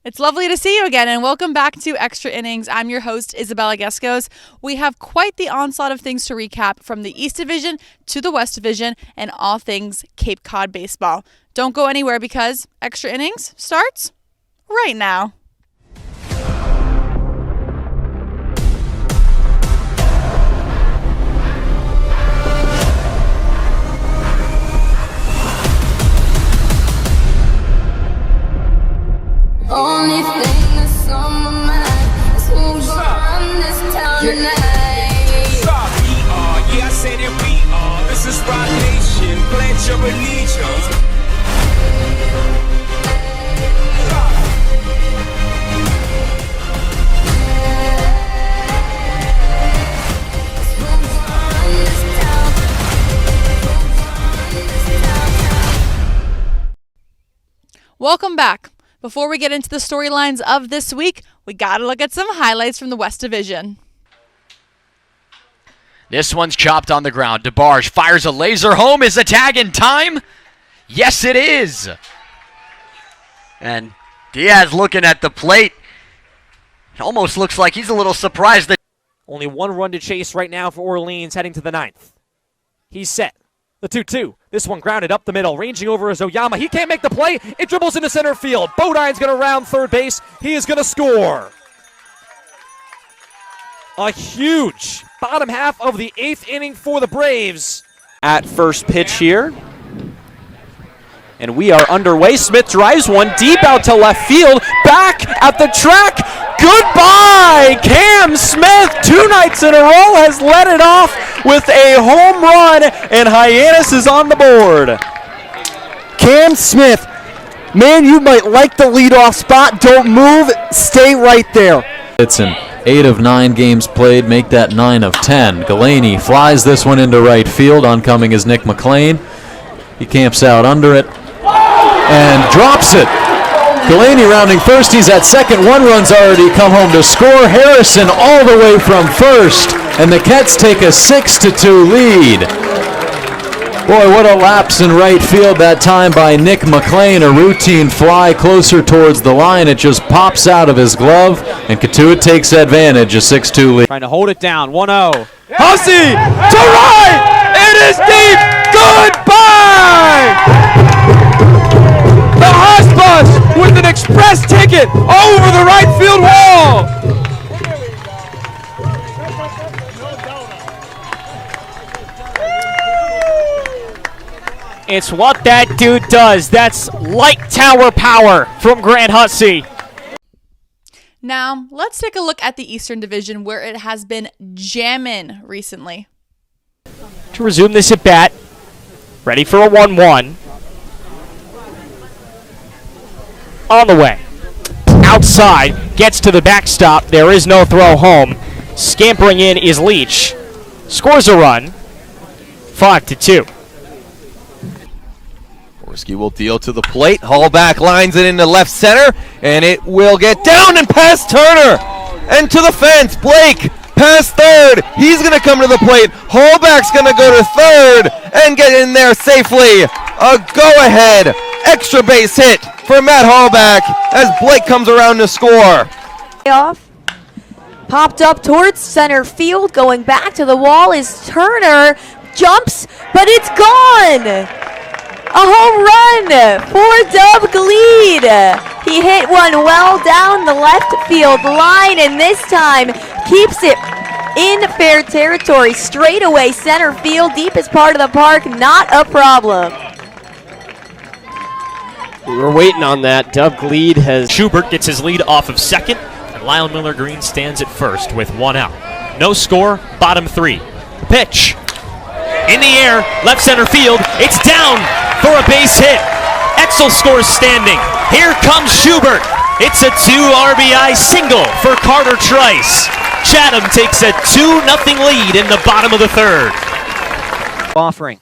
It's lovely to see you again, and welcome back to Extra Innings. I'm your host, Isabella Gescos. We have quite the onslaught of things to recap from the East Division to the West Division and all things Cape Cod baseball. Don't go anywhere because Extra Innings starts right now. Only thing that's on my mind is who's gonna run this town tonight. We are, yeah, I said it, we are. This is Rock Nation, pledge your allegiance. Welcome back. Before we get into the storylines of this week, we gotta look at some highlights from the West Division. This one's chopped on the ground. DeBarge fires a laser home. Is the tag in time? Yes, it is. And Diaz looking at the plate. It almost looks like he's a little surprised that only one run to chase right now for Orleans heading to the ninth. He's set. The 2-2. This one grounded up the middle, ranging over as Oyama. He can't make the play. It dribbles into center field. Bodine's going to round third base. He is going to score. A huge bottom half of the eighth inning for the Braves. At first pitch here. And we are underway. Smith drives one deep out to left field. Back at the track. Goodbye! Cam Smith, 2 nights in a row, has led it off with a home run, and Hyannis is on the board. Cam Smith, man, you might like the leadoff spot. Don't move. Stay right there. It's an 8 of 9 games played, make that 9 of 10. Galaney flies this one into right field. Oncoming is Nick McLean. He camps out under it and drops it. Galaney rounding first. He's at second. 1 run's already come home to score. Harrison all the way from first, and the Cats take a 6-2 lead. Boy, what a lapse in right field that time by Nick McLean. A routine fly closer towards the line. It just pops out of his glove, and Katua takes advantage. A 6-2 lead. Trying to hold it down. 1-0. Hussey to right. It is deep. Goodbye. The Huss Bus with an express ticket over the right field wall. It's what that dude does. That's light tower power from Grant Hussey. Now, let's take a look at the Eastern Division where it has been jammin' recently. To resume this at bat, ready for a 1-1. On the way. Outside, gets to the backstop. There is no throw home. Scampering in is Leach. Scores a run. 5-2. Gorski will deal to the plate. Hallback lines it into left center, and it will get down and past Turner. And to the fence. Blake past third. He's going to come to the plate. Hallback's going to go to third and get in there safely. A go-ahead extra base hit for Matt Hallback as Blake comes around to score. Off. Popped up towards center field. Going back to the wall is Turner. Jumps, but it's gone. A home run for Doug Gleed. He hit one well down the left field line, and this time keeps it in fair territory. Straightaway center field, deepest part of the park, not a problem. We were waiting on that. Doug Gleed has... Schubert gets his lead off of second, and Lyle Miller-Green stands at first with 1 out. No score, bottom 3. Pitch. In the air, left center field. It's down for a base hit. Etzel scores standing. Here comes Schubert. It's a 2 RBI single for Carter Trice. Chatham takes a 2-0 lead in the bottom of the third. Offering.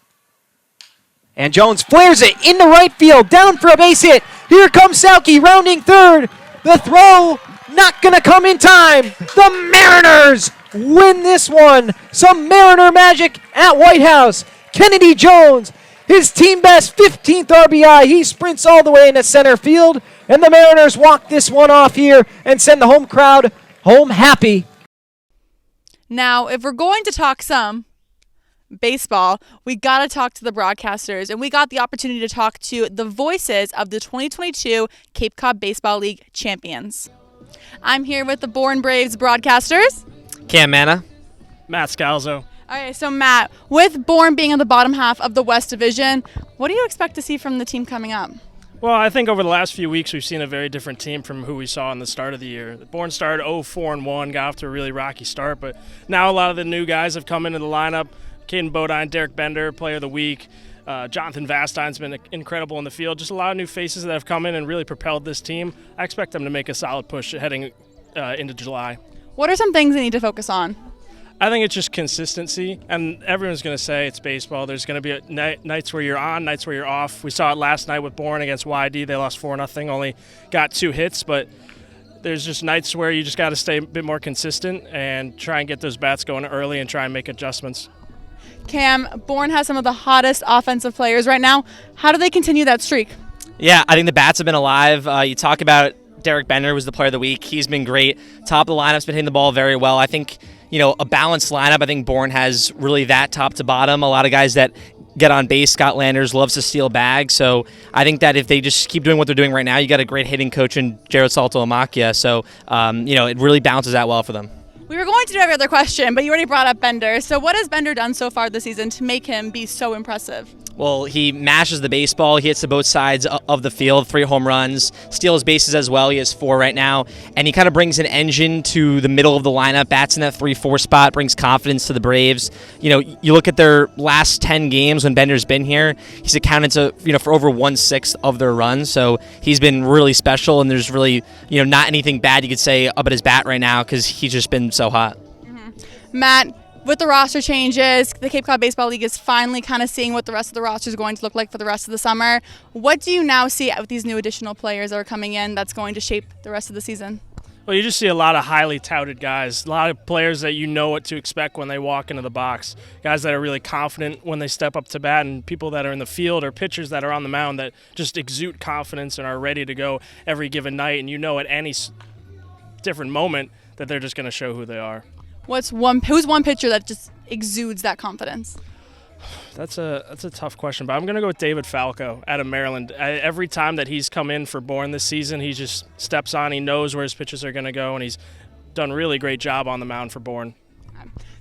And Jones flares it in the right field, down for a base hit. Here comes Sauke rounding third. The throw not gonna come in time. The Mariners win this one. Some Mariner magic at White House. Kennedy Jones his team best 15th RBI. He sprints all the way into center field, and the Mariners walk this one off here and send the home crowd home happy. Now, if we're going to talk some baseball, we got to talk to the broadcasters, and we got the opportunity to talk to the voices of the 2022 Cape Cod Baseball League champions. I'm here with the Bourne Braves broadcasters. Cam Manna. Matt Scalzo. All right, so Matt, with Bourne being in the bottom half of the West Division, what do you expect to see from the team coming up? Well, I think over the last few weeks we've seen a very different team from who we saw in the start of the year. Bourne started 0-4-1, got off to a really rocky start, but now a lot of the new guys have come into the lineup. Caden Bodine, Derek Bender, Player of the Week. Jonathan Vastine's been incredible in the field. Just a lot of new faces that have come in and really propelled this team. I expect them to make a solid push heading into July. What are some things they need to focus on? I think it's just consistency, and everyone's going to say it's baseball. There's going to be nights where you're on, nights where you're off. We saw it last night with Bourne against YD. They lost 4-0, only got 2 hits, but there's just nights where you just got to stay a bit more consistent and try and get those bats going early and try and make adjustments. Cam, Bourne has some of the hottest offensive players right now. How do they continue that streak? Yeah, I think the bats have been alive. You talk about Derek Bender was the Player of the Week. He's been great. Top of the lineup's been hitting the ball very well. I think, a balanced lineup. I think Bourne has really that top to bottom. A lot of guys that get on base. Scott Landers loves to steal bags. So I think that if they just keep doing what they're doing right now, you got a great hitting coach in Jared Salto-Amakia. So, it really balances out well for them. We were going to do every other question, but you already brought up Bender. So what has Bender done so far this season to make him be so impressive? Well, he mashes the baseball. He hits to both sides of the field, 3 home runs, steals bases as well. He has 4 right now. And he kind of brings an engine to the middle of the lineup, bats in that 3-4 spot, brings confidence to the Braves. You look at their last 10 games when Bender's been here, he's accounted to, for over 1/6 of their runs. So he's been really special, and there's really, not anything bad you could say about his bat right now because he's just been so hot. Mm-hmm. Matt, with the roster changes, the Cape Cod Baseball League is finally kind of seeing what the rest of the roster is going to look like for the rest of the summer. What do you now see with these new additional players that are coming in that's going to shape the rest of the season? Well, you just see a lot of highly touted guys, a lot of players that you know what to expect when they walk into the box, guys that are really confident when they step up to bat, and people that are in the field or pitchers that are on the mound that just exude confidence and are ready to go every given night, and at any different moment that they're just going to show who they are. Who's one pitcher that just exudes that confidence? That's a tough question, but I'm going to go with David Falco out of Maryland. Every time that he's come in for Bourne this season, he just steps on. He knows where his pitches are going to go, and he's done a really great job on the mound for Bourne.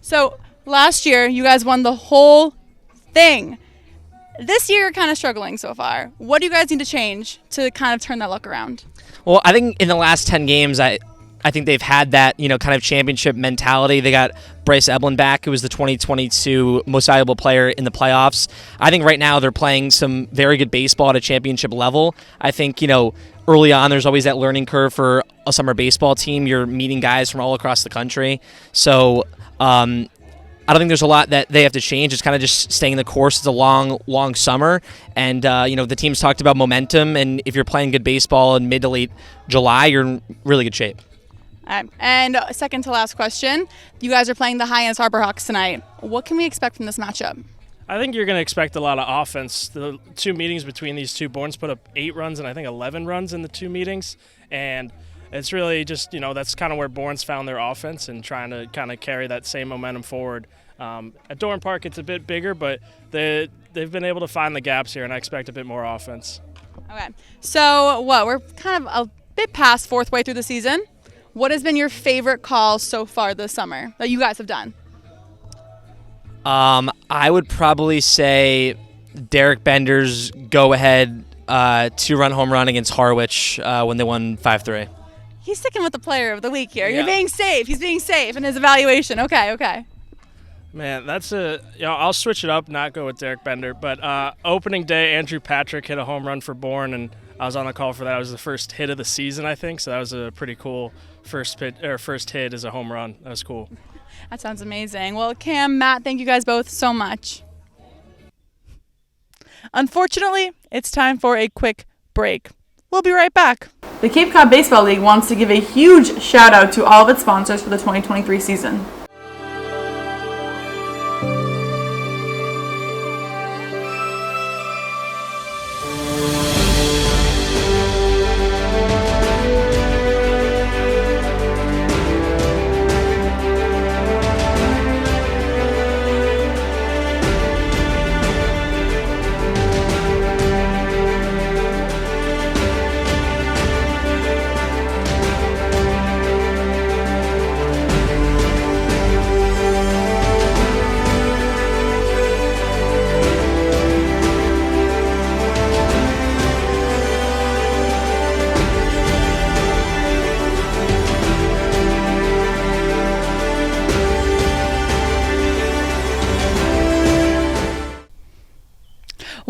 So last year, you guys won the whole thing. This year, you're kind of struggling so far. What do you guys need to change to kind of turn that luck around? Well, I think in the last 10 games, I think they've had that, kind of championship mentality. They got Bryce Eblin back, who was the 2022 most valuable player in the playoffs. I think right now they're playing some very good baseball at a championship level. I think, early on there's always that learning curve for a summer baseball team. You're meeting guys from all across the country. So I don't think there's a lot that they have to change. It's kind of just staying the course. It's a long, long summer. And, the team's talked about momentum. And if you're playing good baseball in mid to late July, you're in really good shape. And second to last question, you guys are playing the High-End Harborhawks tonight. What can we expect from this matchup? I think you're going to expect a lot of offense. The 2 meetings between these two, Bourne's put up 8 runs and I think 11 runs in the 2 meetings. And it's really just, that's kind of where Bourne's found their offense and trying to kind of carry that same momentum forward. At Dorn Park, it's a bit bigger, but they've been able to find the gaps here, and I expect a bit more offense. Okay. So, we're kind of a bit past 4th way through the season. What has been your favorite call so far this summer that you guys have done? I would probably say Derek Bender's go-ahead 2-run home run against Harwich when they won 5-3. He's sticking with the Player of the Week here. Yeah. You're being safe. He's being safe in his evaluation. Okay. Man, I'll switch it up, not go with Derek Bender. But opening day, Andrew Patrick hit a home run for Bourne, and I was on the call for that. It was the first hit of the season, I think. So that was a pretty cool first hit as a home run. That was cool. That sounds amazing. Well, Cam, Matt, thank you guys both so much. Unfortunately, it's time for a quick break. We'll be right back. The Cape Cod Baseball League wants to give a huge shout out to all of its sponsors for the 2023 season.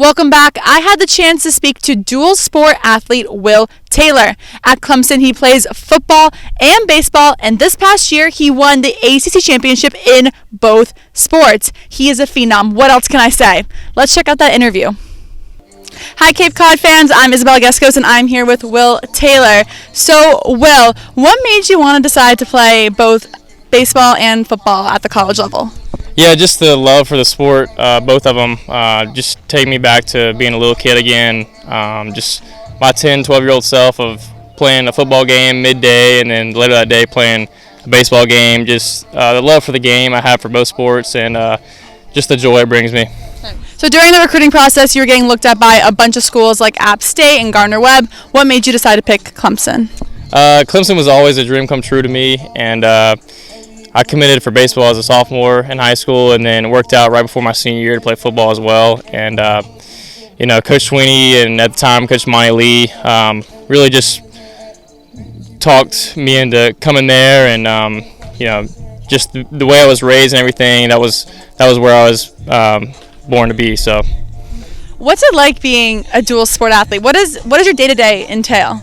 Welcome back. I had the chance to speak to dual sport athlete Will Taylor. At Clemson, he plays football and baseball, and this past year, he won the ACC championship in both sports. He is a phenom. What else can I say? Let's check out that interview. Hi, Cape Cod fans. I'm Isabella Geskos, and I'm here with Will Taylor. So, Will, what made you want to decide to play both baseball and football at the college level? Yeah, just the love for the sport, both of them. Just take me back to being a little kid again. Just my 10, 12-year-old self of playing a football game midday and then later that day playing a baseball game. Just the love for the game I have for both sports and just the joy it brings me. So during the recruiting process, you were getting looked at by a bunch of schools like App State and Gardner-Webb. What made you decide to pick Clemson? Clemson was always a dream come true to me, and I committed for baseball as a sophomore in high school, and then worked out right before my senior year to play football as well. And Coach Sweeney and at the time Coach Monty Lee really just talked me into coming there, and just the way I was raised and everything. That was where I was born to be. So, what's it like being a dual sport athlete? What does your day-to-day entail?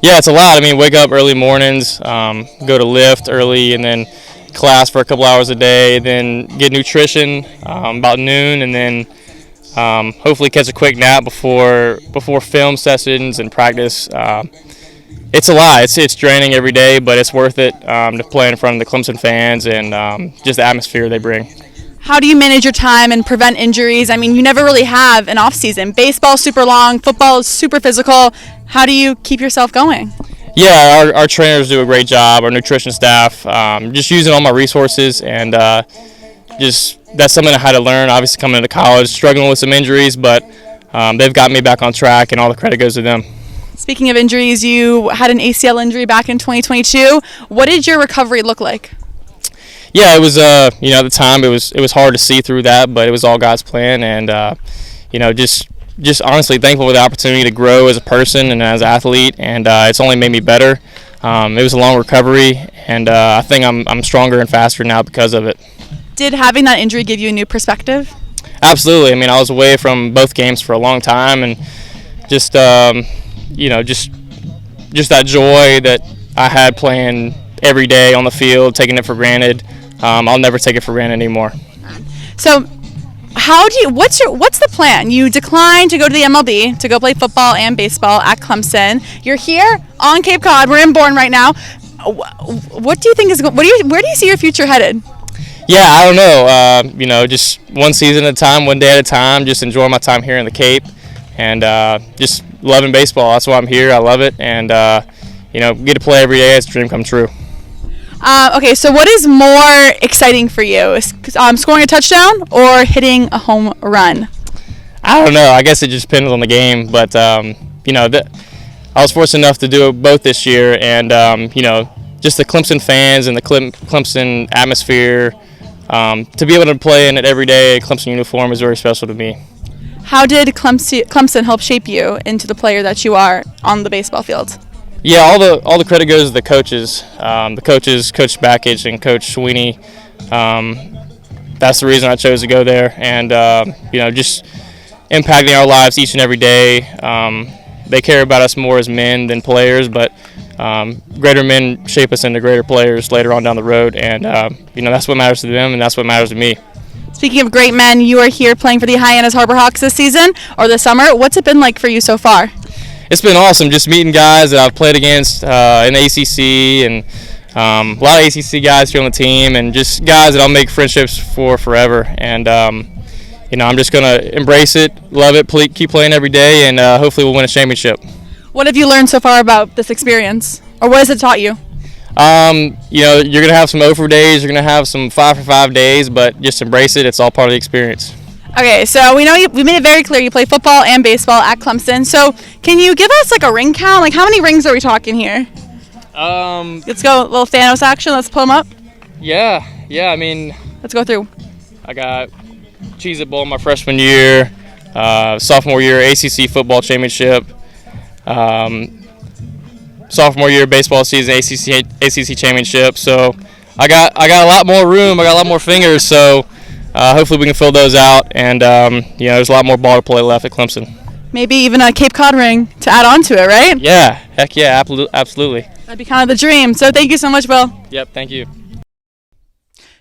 Yeah, it's a lot. I mean, wake up early mornings, go to lift early, and then class for a couple hours a day, then get nutrition about noon, and then hopefully catch a quick nap before film sessions and practice. It's a lot. It's draining every day, but it's worth it to play in front of the Clemson fans and just the atmosphere they bring. How do you manage your time and prevent injuries? I mean, you never really have an off season. Baseball's super long, football is super physical. How do you keep yourself going? Yeah, our trainers do a great job, our nutrition staff, just using all my resources, and just that's something I had to learn, obviously coming into college, struggling with some injuries, but they've got me back on track, and all the credit goes to them. Speaking of injuries, you had an ACL injury back in 2022. What did your recovery look like? Yeah, it was, at the time it was hard to see through that, but it was all God's plan, and, just honestly thankful for the opportunity to grow as a person and as an athlete, and it's only made me better. It was a long recovery, and I think I'm stronger and faster now because of it. Did having that injury give you a new perspective? Absolutely. I mean, I was away from both games for a long time, and just, just that joy that I had playing every day on the field, taking it for granted. I'll never take it for granted anymore. So, what's the plan? You declined to go to the MLB to go play football and baseball at Clemson. You're here on Cape Cod. We're in Bourne right now. What do you think where do you see your future headed? Yeah, I don't know. Just one season at a time, one day at a time. Just enjoying my time here in the Cape, and just loving baseball. That's why I'm here. I love it, and get to play every day. It's a dream come true. Okay, so what is more exciting for you? Scoring a touchdown or hitting a home run? I don't know. I guess it just depends on the game. But, I was fortunate enough to do both this year. And, just the Clemson fans and the Clemson atmosphere, to be able to play in it every day in Clemson uniform is very special to me. How did Clemson help shape you into the player that you are on the baseball field? Yeah, all the credit goes to the coaches. Coach Backage and Coach Sweeney. That's the reason I chose to go there, and just impacting our lives each and every day. They care about us more as men than players, but greater men shape us into greater players later on down the road, and that's what matters to them, and that's what matters to me. Speaking of great men, you are here playing for the Hyannis Harbor Hawks this season or this summer. What's it been like for you so far? It's been awesome just meeting guys that I've played against in the ACC, and a lot of ACC guys here on the team, and just guys that I'll make friendships for forever. And, I'm just going to embrace it, love it, keep playing every day, and hopefully we'll win a championship. What have you learned so far about this experience, or what has it taught you? You're going to have some 0 for days, you're going to have some 5 for 5 days, but just embrace it. It's all part of the experience. Okay, so we made it very clear you play football and baseball at Clemson. So can you give us like a ring count? Like how many rings are we talking here? Let's go a little Thanos action. Let's pull them up. Yeah. I mean, let's go through. I got Cheez-It Bowl my freshman year, sophomore year ACC football championship, sophomore year baseball season ACC championship. So I got a lot more room. I got a lot more fingers. So. hopefully we can fill those out, and there's a lot more ball to play left at Clemson. Maybe even a Cape Cod ring to add on to it, right? Yeah, heck yeah, absolutely. That'd be kind of the dream. So thank you so much, Will. Yep, thank you.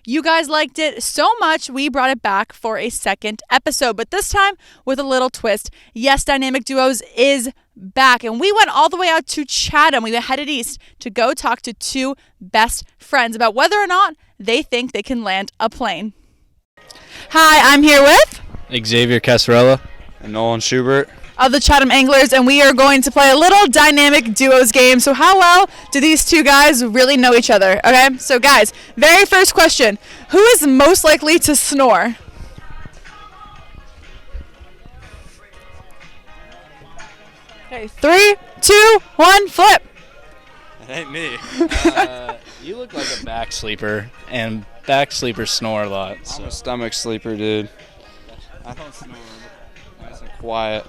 You guys liked it so much, we brought it back for a second episode, but this time with a little twist. Yes, Dynamic Duos is back, and we went all the way out to Chatham. We headed east to go talk to two best friends about whether or not they think they can land a plane. Hi, I'm here with Xavier Casarella and Nolan Schubert of the Chatham Anglers, and we are going to play a little Dynamic Duos game. So how well do these two guys really know each other? Okay, so guys, very first question. Who is most likely to snore? Okay, 3, 2, 1, flip. It ain't me. You look like a back sleeper, and back sleepers snore a lot. So. I'm a stomach sleeper, dude. I don't snore. Nice and quiet.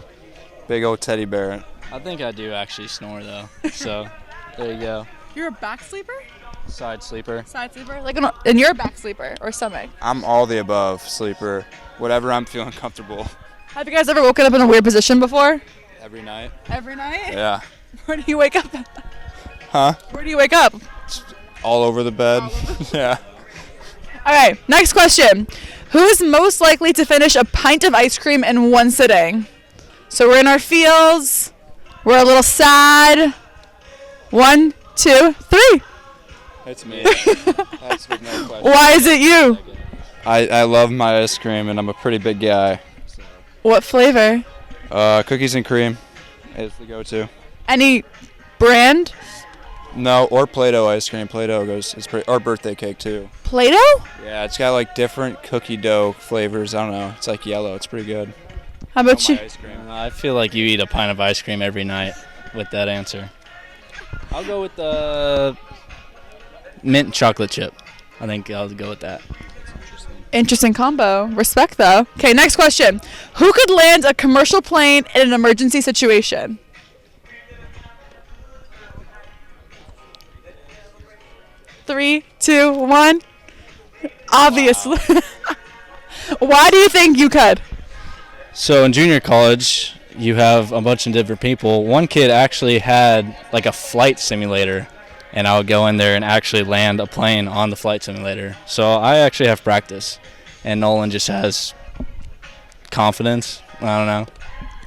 Big old teddy bear. I think I do actually snore, though. So, there you go. You're a back sleeper? Side sleeper. Side sleeper? And you're a back sleeper or stomach? I'm all the above sleeper. Whatever I'm feeling comfortable. Have you guys ever woken up in a weird position before? Every night. Every night? Yeah. Where do you wake up? Huh? Where do you wake up? All over the bed. Yeah. Okay, next question. Who is most likely to finish a pint of ice cream in one sitting? So we're in our fields. We're a little sad. 1, 2, 3. It's me. That's with no question. Why is it you? I love my ice cream, and I'm a pretty big guy. What flavor? Cookies and cream is the go-to. Any brand? No, or Play-Doh ice cream. Play-Doh it's pretty, or birthday cake too. Play-Doh? Yeah, it's got like different cookie dough flavors. I don't know. It's like yellow. It's pretty good. How about you? I feel like you eat a pint of ice cream every night with that answer. I'll go with the mint chocolate chip. I think I'll go with that. Interesting combo. Respect, though. Okay, next question. Who could land a commercial plane in an emergency situation? Three, 2, 1. Obviously. Wow. Why do you think you could? So in junior college, you have a bunch of different people. One kid actually had like a flight simulator, and I would go in there and actually land a plane on the flight simulator. So I actually have practice, and Nolan just has confidence. I don't know.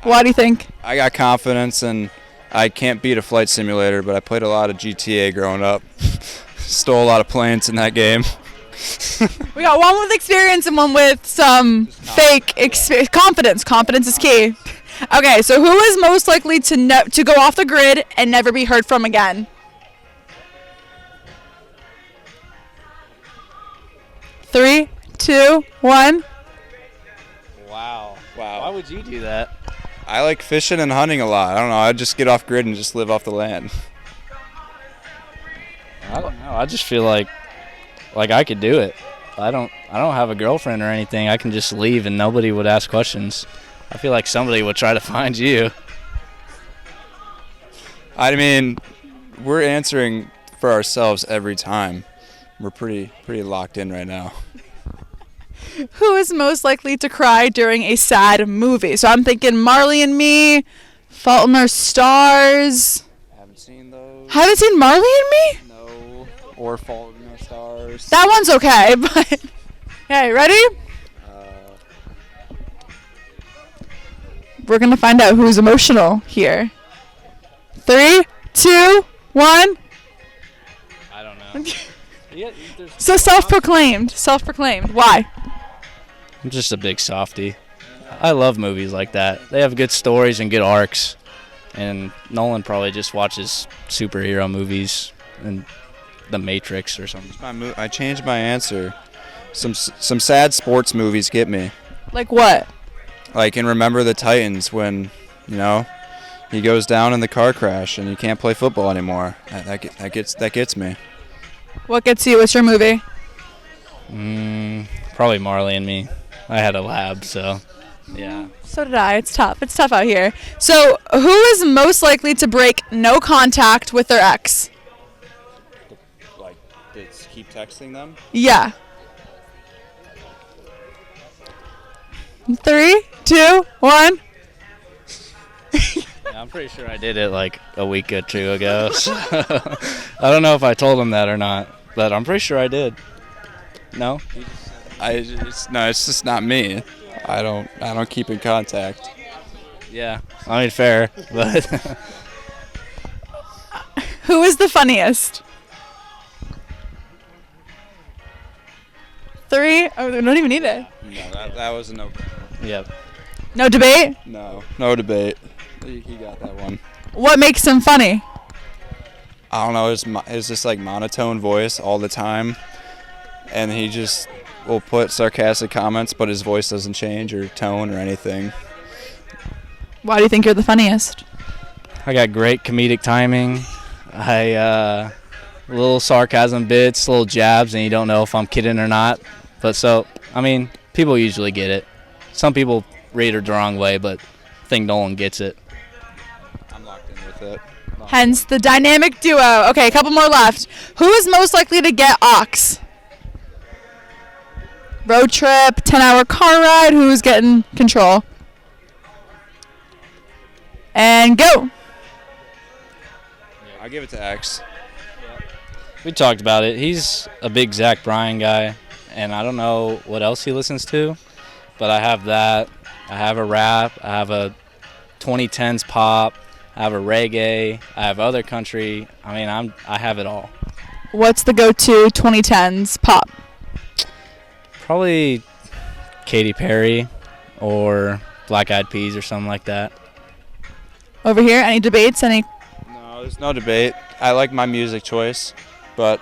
Why do you think? I got confidence, and I can't beat a flight simulator, but I played a lot of GTA growing up. Stole a lot of planes in that game. We got one with experience and one with some fake experience. Confidence. Confidence is key. Okay, so who is most likely to go off the grid and never be heard from again? 3, 2, 1. Wow. Why would you do that? I like fishing and hunting a lot. I don't know. I'd just get off grid and just live off the land. I don't know. I just feel like I could do it. I don't have a girlfriend or anything. I can just leave and nobody would ask questions. I feel like somebody would try to find you. I mean, we're answering for ourselves every time. We're pretty locked in right now. Who is most likely to cry during a sad movie? So I'm thinking Marley and Me, Fault in Our Stars. Haven't seen those. Haven't seen Marley and Me? No. Or Fault in Our Stars. That one's okay, but okay, ready? We're gonna find out who's emotional here. 3, 2, 1. I don't know. So self-proclaimed. Why? I'm just a big softie. I love movies like that. They have good stories and good arcs. And Nolan probably just watches superhero movies and The Matrix or something. I changed my answer. Some sad sports movies get me. Like what? Like in Remember the Titans when, he goes down in the car crash and you can't play football anymore. That gets me. What gets you? What's your movie? Probably Marley and Me. I had a lab, so yeah. So did I. It's tough. It's tough out here. So who is most likely to break no contact with their ex? Like, keep texting them? Yeah. 3, 2, 1. I'm pretty sure I did it like a week or two ago. So I don't know if I told him that or not, but I'm pretty sure I did. No? It's just not me. I don't keep in contact. Yeah, I mean, fair, but Who is the funniest? 3. Oh, we don't even need it. No, that was a no. Yep. No debate? No debate. He got that one. What makes him funny? I don't know. It's just like monotone voice all the time, and he just will put sarcastic comments, but his voice doesn't change or tone or anything. Why do you think you're the funniest? I got great comedic timing. Little sarcasm bits, little jabs, and you don't know if I'm kidding or not. But so, I mean, people usually get it. Some people read it the wrong way, but I think Nolan gets it. I'm locked in with it. Hence the dynamic duo. Okay, a couple more left. Who is most likely to get aux? Road trip, 10-hour car ride. Who's getting control? And go. I'll give it to X. We talked about it. He's a big Zach Bryan guy, and I don't know what else he listens to, but I have that. I have a rap. I have a 2010s pop. I have a reggae. I have other country. I mean, I have it all. What's the go-to 2010s pop? Probably Katy Perry or Black Eyed Peas or something like that. Over here, any debates? Any? No, there's no debate. I like my music choice, but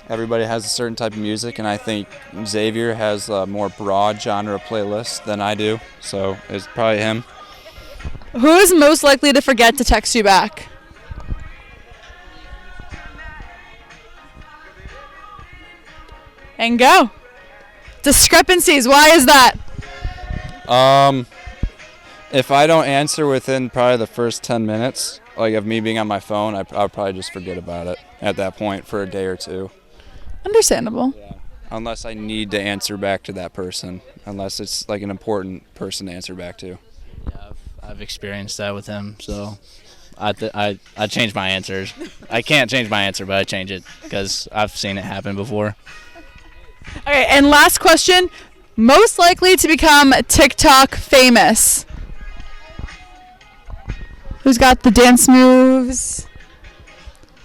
everybody has a certain type of music, and I think Xavier has a more broad genre playlist than I do, so it's probably him. Who is most likely to forget to text you back? And go. Discrepancies. Why is that? If I don't answer within probably the first 10 minutes, like of me being on my phone, I'll probably just forget about it at that point for a day or two. Understandable. Yeah. Unless I need to answer back to that person, unless it's like an important person to answer back to. Yeah, I've experienced that with him, so I change my answers. I can't change my answer, but I change it because I've seen it happen before. Okay, and last question. Most likely to become TikTok famous? Who's got the dance moves?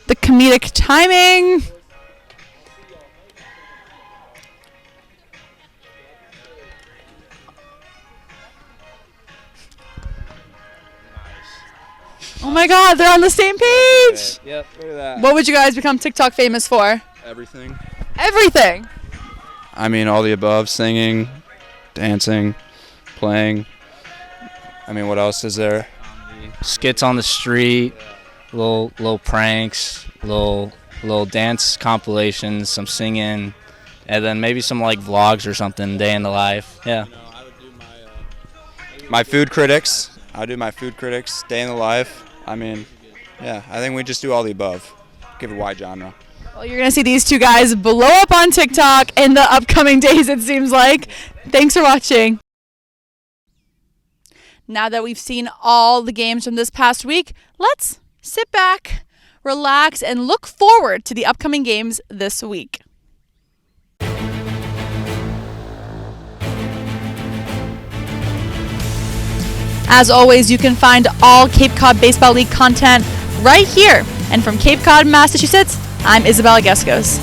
The comedic timing? Oh my God, they're on the same page. Yep, look at that. What would you guys become TikTok famous for? Everything. Everything. I mean, all the above: singing, dancing, playing. I mean, what else is there? Skits on the street, little pranks, little dance compilations, some singing, and then maybe some like vlogs or something, day in the life. Yeah. My food critics. I'll do my food critics, day in the life. I mean, yeah, I think we just do all the above. Give it a wide genre. Well, you're going to see these two guys blow up on TikTok in the upcoming days, it seems like. Thanks for watching. Now that we've seen all the games from this past week, let's sit back, relax, and look forward to the upcoming games this week. As always, you can find all Cape Cod Baseball League content right here. And from Cape Cod, Massachusetts, I'm Isabella Geskos.